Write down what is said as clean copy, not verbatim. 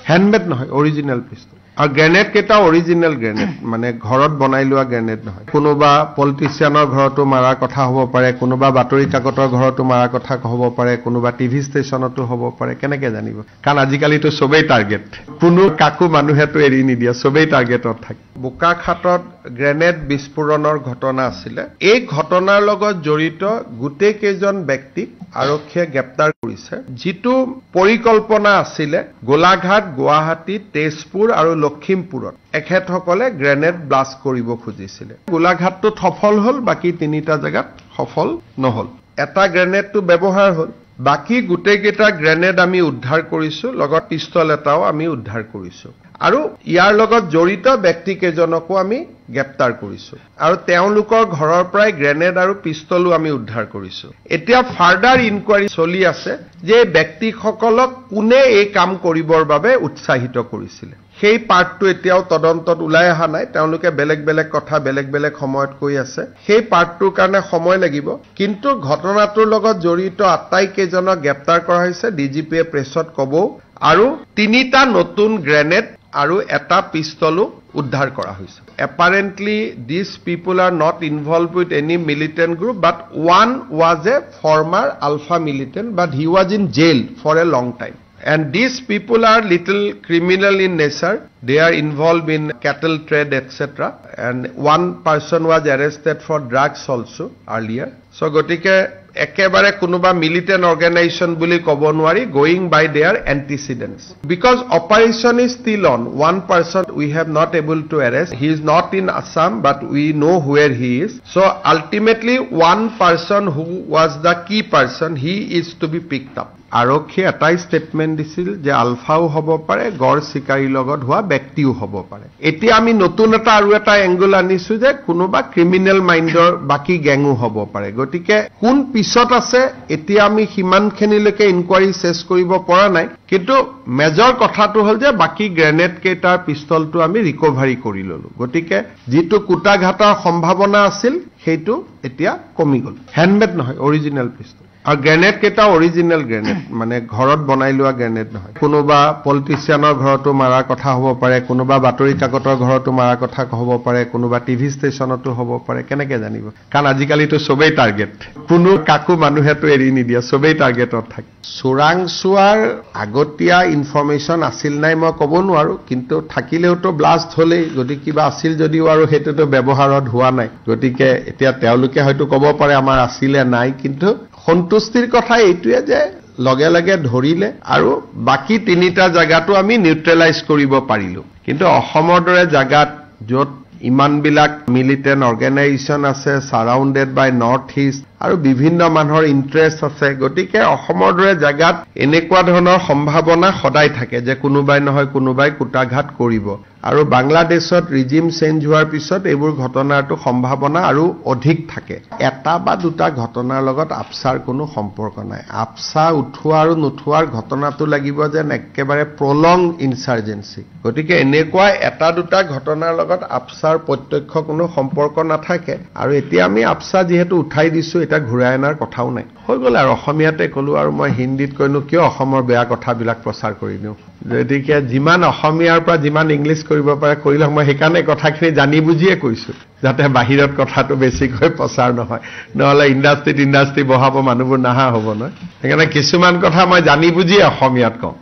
Handmade নহয়, original পিস্তল। আৰু grenade কেইটা অৰিজিনেল গ্ৰেনেড, মানে ঘৰত বনাই লোৱা গ্ৰেনেড নহয়। কোনোবা পলিটিচিয়ানৰ ঘৰতো মাৰাৰ কথা হ'ব পাৰে, কোনোবা বাতৰি কাকতৰ ঘৰতো মাৰাৰ কথা হ'ব পাৰে, কোনোবা টিভি ষ্টেচনতো হ'ব পাৰে। কেনেকে জানিব? কাৰণ আজিকালিতো চবেই টাৰ্গেট, কোনো কাকো মানুহেতো এৰি নিদিয়ে, চবেই টাৰ্গেটত থাকে। বোকাখাতত গ্ৰেনেড বিস্ফোৰণৰ ঘটনা আছিলে। এই ঘটনাৰ লগত জড়িত গোটেই কেইজন ব্যক্তিক আৰক্ষীয়ে গ্ৰেপ্তাৰ কৰিছে। যিটো পৰিকল্পনা আছিলে গোলাঘাট, গুৱাহাটী, তেজপুৰ আৰু লখিমপুৰত এখেতসকলে গ্ৰেনেড ব্লাষ্ট কৰিব খুজিছিলে। গোলাঘাটটোত সফল হ'ল, বাকী 3টা জেগাত সফল নহ'ল। এটা গ্ৰেনেডটো ব্যৱহাৰ হ'ল, বাকী গোটেইকেইটা গ্ৰেনেড আমি উদ্ধাৰ কৰিছো, লগত পিষ্টল এটাও আমি উদ্ধাৰ কৰিছো। আৰু ইয়াৰ লগত জড়িত ব্যক্তিকেইজনকো আমি গ্ৰেপ্তাৰ কৰিছো আৰু তেওঁলোকৰ ঘৰৰ পৰাই গ্ৰেনেড আৰু পিষ্টলো আমি উদ্ধাৰ কৰিছো। এতিয়া ফাৰ্ডাৰ ইনকুৱাৰী চলি আছে যে ব্যক্তিসকলক কোনে এই কাম কৰিবৰ বাবে উৎসাহিত কৰিছিল। সেই পাৰ্টটো এতিয়াও তদন্তত ওলাই অহা নাই। তেওঁলোকে বেলেগ বেলেগ কথা বেলেগ বেলেগ সময়ত কৈ আছে। সেই পাৰ্টটোৰ কাৰণে সময় লাগিব। কিন্তু ঘটনাটোৰ লগত জড়িত আটাইকেইজনক গ্ৰেপ্তাৰ কৰা হৈছে, ডিজিপিয়ে প্ৰেছত ক'ব। আৰু 3টা নতুন গ্ৰেনেড আৰু এটা পিস্তলো উদ্ধাৰ কৰা হৈছে। Apparently, these people are not involved with any militant group, but one was a former alpha militant, but he was in jail for a long time. And these people are little criminal in nature. They are involved in cattle trade, etc. And one person was arrested for drugs also earlier. So, gotike একেবাৰে কোনোবা militant organisation বুলি ক'ব নোৱাৰি, going by their antecedents. Because operation is still on. One person we have not able to arrest. He is not in Assam, but we know' where he is. So' ultimately one person who was the key person, he is to be picked up. আৰক্ষীয়ে এটাই statement দিছিল যে আলফাও হ'ব পাৰে, গড় চিকাৰীৰ লগত হোৱা ব্যক্তিও হ'ব পাৰে। এতিয়া আমি নতুন আৰু এটা এংগল আনিছো যে কোনোবা ক্ৰিমিনেল মাইণ্ডৰ বাকী গেঙো হ'ব পাৰে। গতিকে কোন পিছত আছে এতিয়া আমি সিমানখিনিলৈকে ইনকুৱাৰী চেছ কৰিব পৰা নাই। কিন্তু মেজৰ কথাটো হ'ল যে বাকী গ্ৰেনেড কেইটাৰ পিষ্টলটো আমি ৰিকভাৰী কৰি ললো। গতিকে যিটো কুটাঘাটাৰ সম্ভাৱনা আছিল সেইটো এতিয়া কমি গ'ল। হ্যান্ডমেড নহয়, অৰিজিনেল পিস্তল। আৰু গ্ৰেনেড কেইটা অৰিজিনেল গ্ৰেনেড, মানে ঘৰত বনাই লোৱা গ্ৰেনেড নহয়। কোনোবা পলিটিচিয়ানৰ ঘৰতো মাৰাৰ কথা হ'ব পাৰে, কোনোবা বাতৰি কাকতৰ ঘৰতো মাৰাৰ কথা হ'ব পাৰে, কোনোবা টিভি ষ্টেচনতো হ'ব পাৰে। কেনেকে জানিব? কাৰণ আজিকালিতো চবেই টাৰ্গেট, কোনো কাকো মানুহেতো এৰি নিদিয়ে, চবেই টাৰ্গেটত থাকে। চোৰাংচোৱাৰ আগতীয়া ইনফৰমেশ্যন আছিল নাই মই ক'ব নোৱাৰো, কিন্তু থাকিলেওতো ব্লাষ্ট হ'লেই। যদি কিবা আছিল যদিও আৰু সেইটোতো ব্যৱহাৰত হোৱা নাই। গতিকে এতিয়া তেওঁলোকে হয়তো ক'ব পাৰে আমাৰ আছিলে নাই, কিন্তু সন্তুষ্টিৰ কথা এইটোৱে যে লগে লগে ধৰিলে আৰু বাকী 3টা জাগাটো আমি নিউট্ৰেলাইজ কৰিব পাৰিলো। কিন্তু অসমৰ দৰে জাগাত য'ত ইমানবিলাক মিলিটেন্ট অৰ্গানাইজেশ্যন আছে, সাৰাউণ্ডেড বাই নৰ্থ ইষ্ট, আৰু বিভিন্ন মানুহৰ ইণ্টাৰেষ্ট আছে। গতিকে অসমৰ দৰে জাগাত এনেকুৱা ধৰণৰ সম্ভাৱনা সদায় থাকে যে কোনোবাই নহয় কোনোবাই কুটাঘাত কৰিব। আৰু বাংলাদেশত ৰিজিম চেঞ্জ হোৱাৰ পিছত এইবোৰ ঘটনাৰটো সম্ভাৱনা আৰু অধিক থাকে। এটা বা দুটা ঘটনাৰ লগত আফছাৰ কোনো সম্পৰ্ক নাই। আফছা উঠোৱা আৰু নুঠোৱাৰ ঘটনাটো লাগিব যেন একেবাৰে প্ৰলং ইনচাৰ্জেঞ্চি। গতিকে এনেকুৱা এটা দুটা ঘটনাৰ লগত আফছাৰ প্ৰত্যক্ষ কোনো সম্পৰ্ক নাথাকে। আৰু এতিয়া আমি আফছা যিহেতু উঠাই দিছো, এটা ঘূৰাই অনাৰ কথাও নাই, হৈ গ'ল। আৰু অসমীয়াতে ক'লো, আৰু মই হিন্দীত কৈনো কিয় অসমৰ বেয়া কথাবিলাক প্ৰচাৰ কৰি দিওঁ। গতিকে যিমান অসমীয়াৰ পৰা যিমান ইংলিছ কৰিব পাৰে কৰি লওক। মই সেইকাৰণে কথাখিনি জানি বুজিয়ে কৈছো, যাতে বাহিৰত কথাটো বেছিকৈ প্ৰচাৰ নহয়, নহ'লে ইণ্ডাষ্ট্ৰি বহাব মানুহবোৰ নাহা হ'ব নহয়। সেইকাৰণে কিছুমান কথা মই জানি বুজিয়ে অসমীয়াত কওঁ।